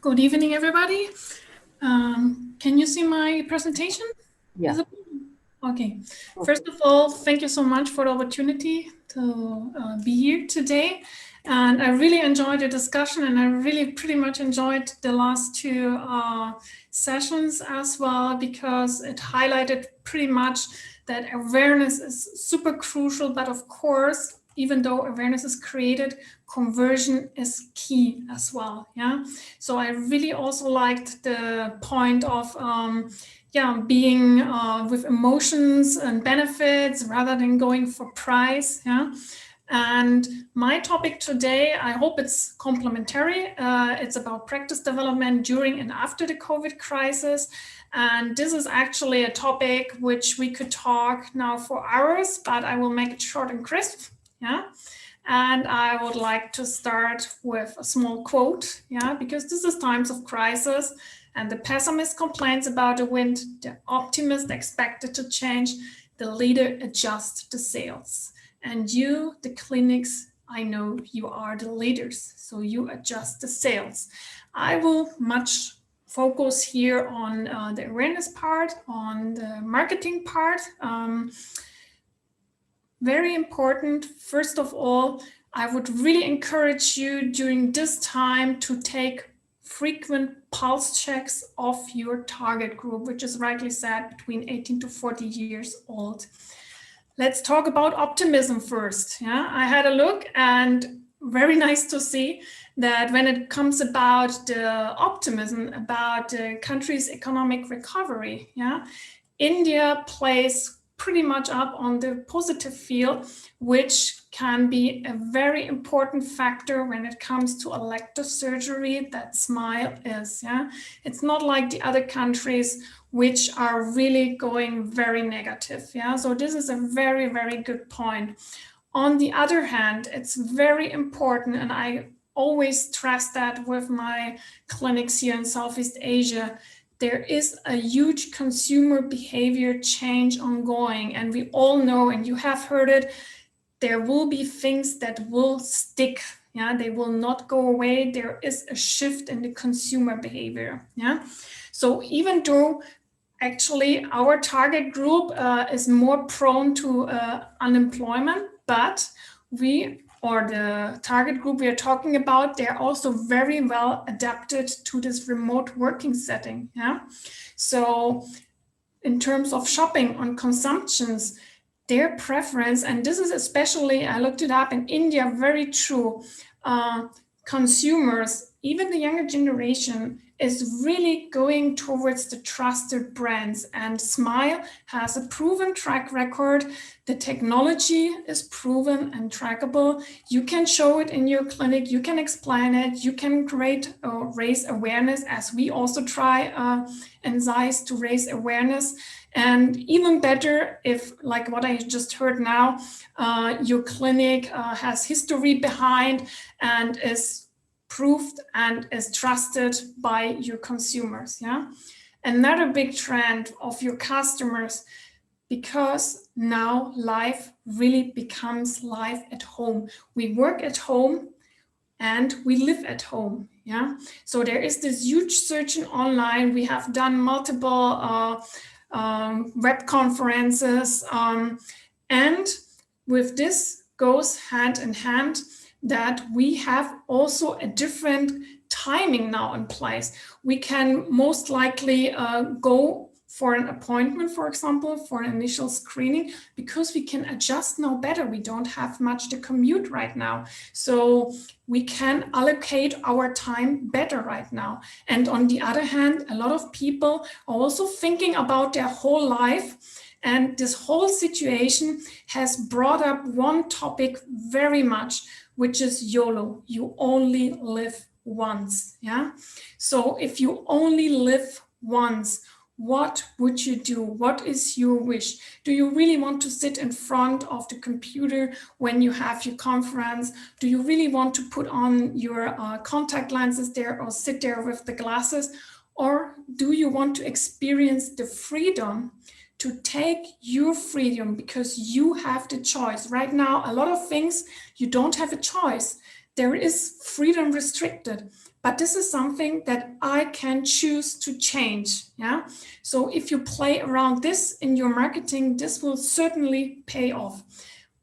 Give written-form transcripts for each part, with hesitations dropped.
Good evening, everybody. Can you see my presentation? Yeah. Okay. First of all, thank you so much for the opportunity to be here today. And I really enjoyed the discussion, and I really pretty much enjoyed the last two sessions as well, because it highlighted pretty much that awareness is super crucial. But of course, even though awareness is created, conversion is key as well. Yeah. So I really also liked the point of being with emotions and benefits rather than going for price. Yeah. And my topic today, I hope it's complementary. It's about practice development during and after the COVID crisis. And this is actually a topic which we could talk now for hours, but I will make it short and crisp. Yeah. And I would like to start with a small quote, because this is times of crisis, and the pessimist complains about the wind, the optimist expected to change, the leader adjusts the sails. And you, the clinics, I know you are the leaders, so you adjust the sails. I will much focus here on the awareness part, on the marketing part. Very important, first of all, I would really encourage you during this time to take frequent pulse checks of your target group, which is rightly said between 18 to 40 years old. Let's talk about optimism first. Yeah, I had a look, and very nice to see that when it comes about the optimism about the country's economic recovery, India plays pretty much up on the positive field, which can be a very important factor when it comes to elective surgery. That smile is, it's not like the other countries which are really going very negative. So this is a very, very good point. On the other hand, it's very important, and I always stress that with my clinics here in Southeast Asia, there is a huge consumer behavior change ongoing, and we all know, and you have heard it, there will be things that will stick. They will not go away. There is a shift in the consumer behavior. So even though actually our target group is more prone to unemployment, but the target group we are talking about, they're also very well adapted to this remote working setting. So in terms of shopping on consumptions, their preference, and this is especially, I looked it up in India, very true, consumers, even the younger generation, is really going towards the trusted brands, and Smile has a proven track record. The technology is proven and trackable. You can show it in your clinic, you can explain it, you can create or raise awareness, as we also try in ZEISS to raise awareness. And even better, if, like what I just heard now, your clinic has history behind and is proved and is trusted by your consumers. Another big trend of your customers, because now life really becomes life at home. We work at home and we live at home. So there is this huge searching online. We have done multiple web conferences, and with this goes hand in hand that we have also a different timing now in place. We can most likely go for an appointment, for example, for an initial screening, because we can adjust now better. We don't have much to commute right now. So we can allocate our time better right now. And on the other hand, a lot of people are also thinking about their whole life. And this whole situation has brought up one topic very much, which is YOLO. You only live once. So if you only live once, what would you do? What is your wish? Do you really want to sit in front of the computer when you have your conference? Do you really want to put on your contact lenses there or sit there with the glasses? Or do you want to experience the freedom to take your freedom, because you have the choice? Right now, a lot of things you don't have a choice. there is freedom restricted. But this is something that I can choose to change. Yeah. So if you play around this in your marketing, this will certainly pay off.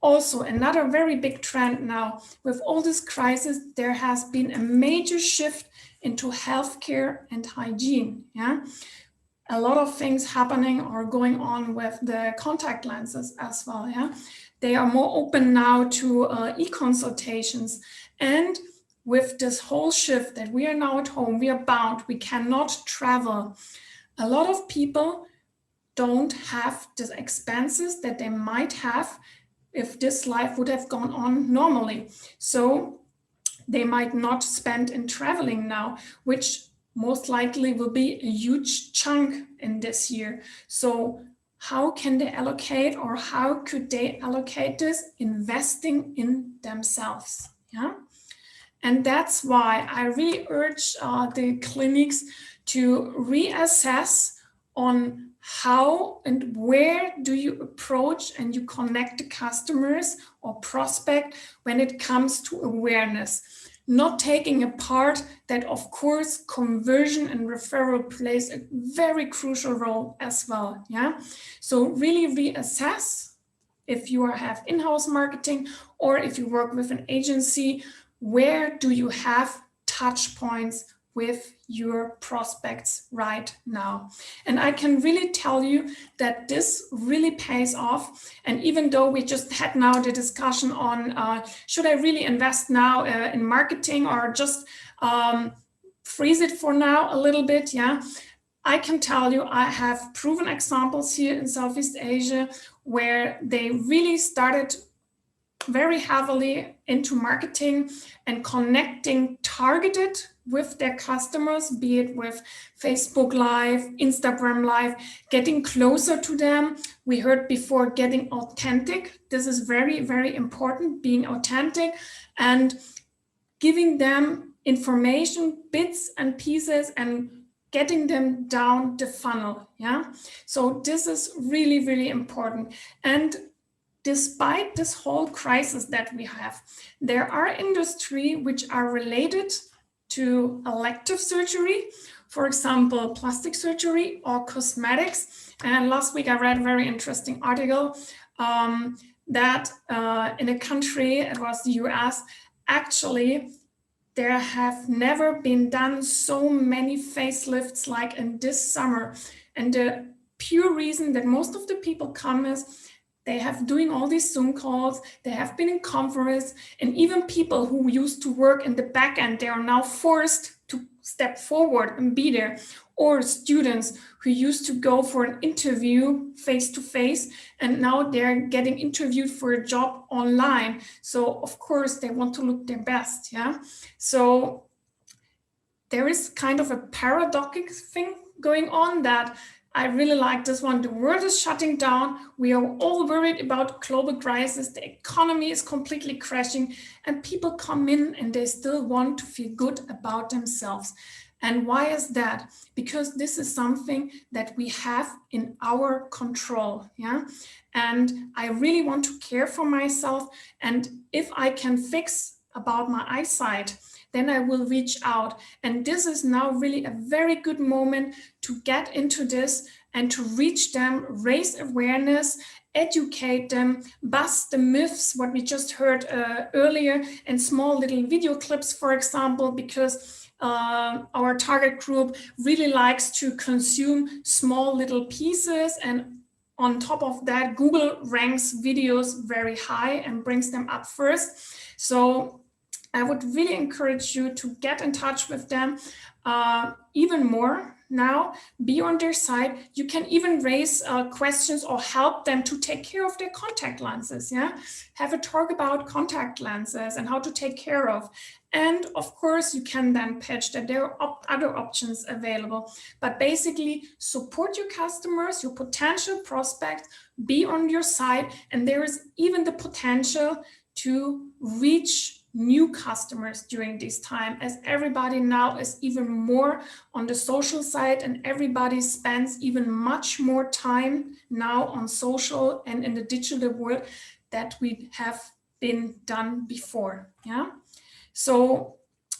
Also, another very big trend now with all this crisis, there has been a major shift into healthcare and hygiene. Yeah. A lot of things happening or going on with the contact lenses as well. Yeah. They are more open now to e-consultations. And with this whole shift that we are now at home, we are bound, we cannot travel. A lot of people don't have the expenses that they might have if this life would have gone on normally. So they might not spend in traveling now, which most likely will be a huge chunk in this year. So how can they allocate, or how could they allocate this? Investing in themselves. Yeah. And that's why I really urge the clinics to reassess on how and where do you approach and you connect the customers or prospect when it comes to awareness. Not taking apart that, of course, conversion and referral plays a very crucial role as well. Yeah. So really reassess if you have in-house marketing or if you work with an agency. Where do you have touch points with your prospects right now? And I can really tell you that this really pays off. And even though we just had now the discussion on should I really invest now in marketing or just freeze it for now a little bit, yeah, I can tell you I have proven examples here in Southeast Asia where they really started very heavily into marketing and connecting targeted with their customers, be it with Facebook Live, Instagram Live, getting closer to them. We heard before getting authentic. This is very, very important, being authentic and giving them information, bits and pieces, and getting them down the funnel. Yeah. So this is really, really important. And despite this whole crisis that we have, there are industries which are related to elective surgery, for example, plastic surgery or cosmetics. And last week I read a very interesting article that in a country, it was the US, actually there have never been done so many facelifts like in this summer. And the pure reason that most of the people come is they have doing all these Zoom calls, they have been in conference, and even people who used to work in the back end, they are now forced to step forward and be there. Or students who used to go for an interview face-to-face, and now they're getting interviewed for a job online. So of course they want to look their best, yeah? So there is kind of a paradoxic thing going on that I really like this one. The world is shutting down. We are all worried about global crisis. The economy is completely crashing, and people come in and they still want to feel good about themselves. And why is that? Because this is something that we have in our control. Yeah. And I really want to care for myself. And if I can fix about my eyesight, then I will reach out. And this is now really a very good moment to get into this and to reach them, raise awareness, educate them, bust the myths, what we just heard earlier, and small little video clips, for example, because our target group really likes to consume small little pieces, and on top of that, Google ranks videos very high and brings them up first. So I would really encourage you to get in touch with them even more now, be on their side. You can even raise questions or help them to take care of their contact lenses. Yeah, have a talk about contact lenses and how to take care of. And of course, you can then pitch that there are other options available. But basically, support your customers, your potential prospects, be on your side. And there is even the potential to reach new customers during this time, as everybody now is even more on the social side and everybody spends even much more time now on social and in the digital world that we have been done before. Yeah. So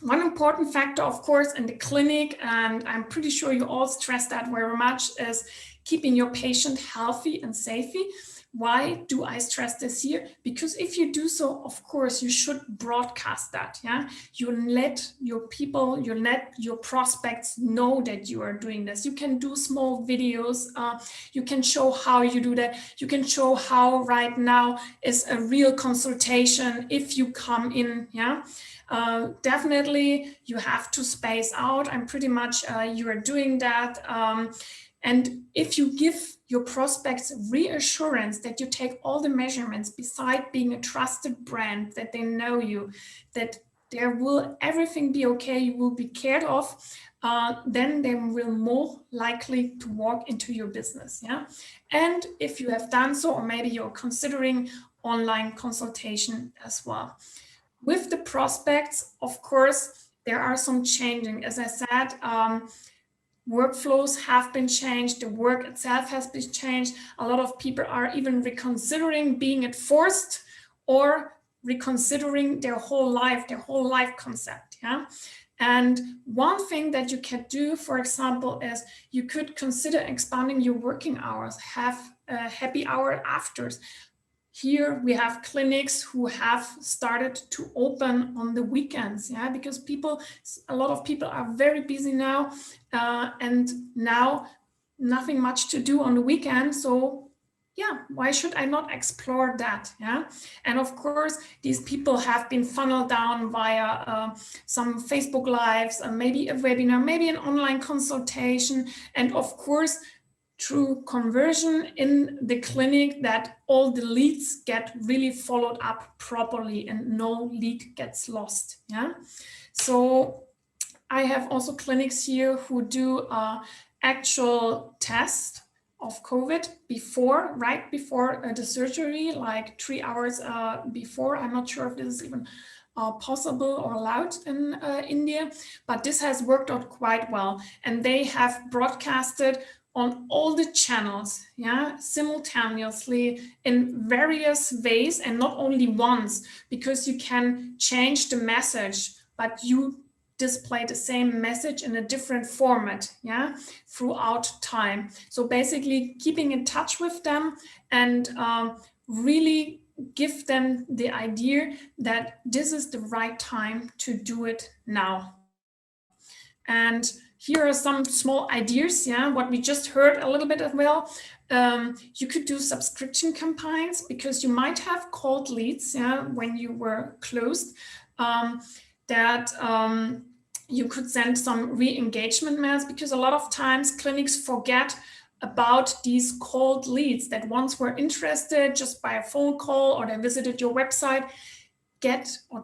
one important factor, of course, in the clinic, and I'm pretty sure you all stress that very much, is keeping your patient healthy and safe. Why do I stress this here? Because if you do so, of course, you should broadcast that. Yeah, you let your people, you let your prospects know that you are doing this. You can do small videos. You can show how you do that. You can show how right now is a real consultation if you come in. Yeah. Definitely, you have to space out. I'm pretty much you are doing that. And if you give your prospects reassurance that you take all the measurements, beside being a trusted brand, that they know you, that there will everything be okay, you will be cared of, then they will more likely to walk into your business. Yeah. And if you have done so, or maybe you're considering online consultation as well. With the prospects, of course, there are some changing. As I said, workflows have been changed. The work itself has been changed. A lot of people are even reconsidering being it forced or reconsidering their whole life concept. Yeah. And one thing that you can do, for example, is you could consider expanding your working hours, have happy hour afters. Here we have clinics who have started to open on the weekends, yeah, because a lot of people are very busy now, and now nothing much to do on the weekend. So yeah, why should I not explore that? Yeah, and of course, these people have been funneled down via some Facebook Lives, maybe a webinar, maybe an online consultation, and of course, through conversion in the clinic, that all the leads get really followed up properly and no lead gets lost. Yeah. So I have also clinics here who do actual test of COVID right before the surgery, like 3 hours before. I'm not sure if this is even possible or allowed in India, but this has worked out quite well. And they have broadcasted on all the channels, yeah, simultaneously in various ways, and not only once, because you can change the message, but you display the same message in a different format, yeah, throughout time. So basically keeping in touch with them and really give them the idea that this is the right time to do it now. And here are some small ideas, yeah, what we just heard a little bit as well. You could do subscription campaigns, because you might have cold leads, yeah, when you were closed, you could send some re-engagement mails, because a lot of times clinics forget about these cold leads that once were interested just by a phone call or they visited your website.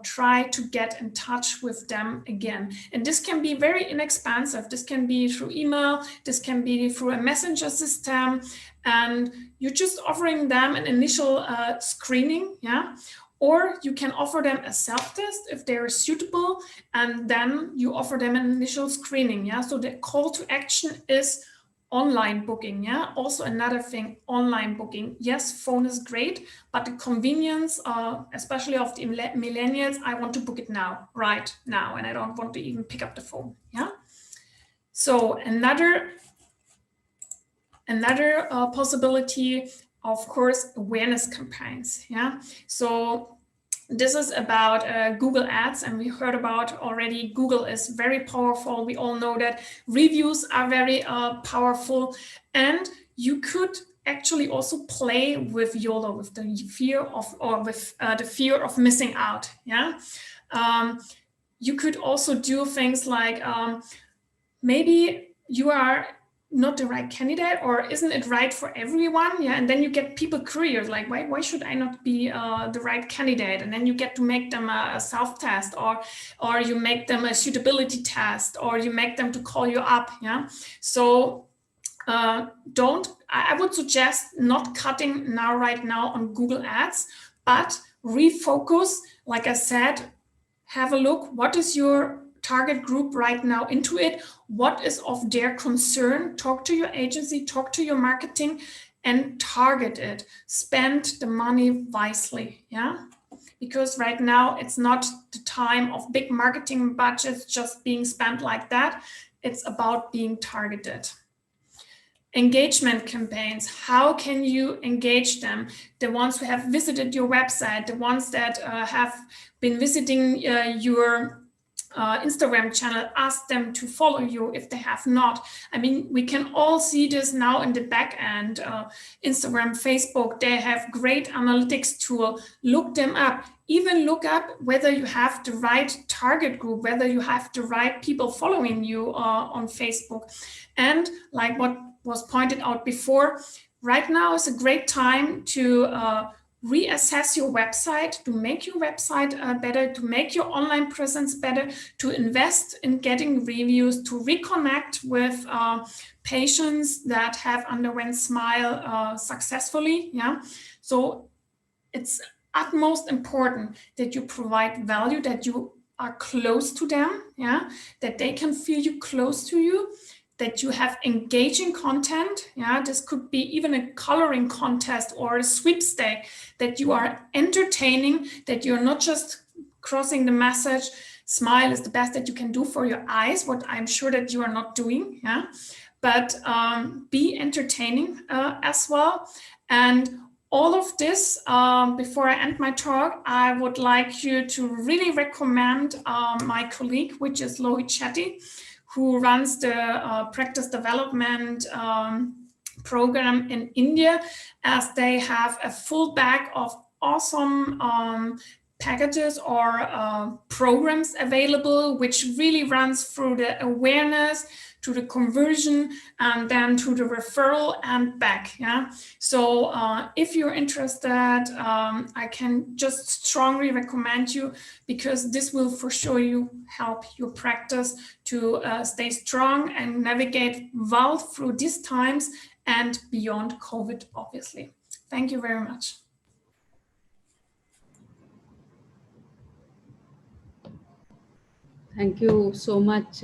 Try to get in touch with them again. And this can be very inexpensive. This can be through email, this can be through a messenger system, and you're just offering them an initial screening, yeah? Or you can offer them a self-test if they're suitable, and then you offer them an initial screening, yeah? So the call to action is online booking, yeah. Also another thing, online booking. Yes, phone is great, but the convenience, especially of the millennials, I want to book it now, right now, and I don't want to even pick up the phone, yeah. So another possibility, of course, awareness campaigns, yeah. So this is about Google Ads, and we heard about already, Google is very powerful. We all know that. Reviews are very powerful, and you could actually also play with YOLO, with the fear of missing out. Yeah, you could also do things like maybe you are not the right candidate, or isn't it right for everyone? Yeah, and then you get people curious, like, why should I not be the right candidate? And then you get to make them a self-test, or you make them a suitability test, or you make them to call you up. Yeah, so I would suggest not cutting right now on Google Ads, but refocus. Like I said, have a look, what is your target group right now into it? What is of their concern? Talk to your agency, talk to your marketing, and target it. Spend the money wisely, yeah? because right now it's not the time of big marketing budgets just being spent like that. It's about being targeted. Engagement campaigns, how can you engage them? The ones who have visited your website, the ones that have been visiting your Instagram channel, ask them to follow you if they have not. I mean, we can all see this now in the back end. Instagram, Facebook, they have great analytics tool. Look them up. Even look up whether you have the right target group, whether you have the right people following you on Facebook. And like what was pointed out before, right now is a great time to reassess your website, to make your website better, to make your online presence better, to invest in getting reviews, to reconnect with patients that have underwent Smile successfully. Yeah, so it's utmost important that you provide value, that you are close to them, yeah, that they can feel you close to you, that you have engaging content. Yeah, this could be even a coloring contest or a sweepstake, that you are entertaining, that you're not just crossing the message, Smile is the best that you can do for your eyes, what I'm sure that you are not doing. Yeah, but be entertaining as well. And all of this, before I end my talk, I would like you to really recommend my colleague, which is Lohit Shetty, who runs the practice development program in India, as they have a full bag of awesome packages or programs available, which really runs through the awareness, to the conversion, and then to the referral and back. Yeah. So if you're interested, I can just strongly recommend you, because this will for sure help your practice to stay strong and navigate well through these times and beyond COVID, obviously. Thank you very much. Thank you so much.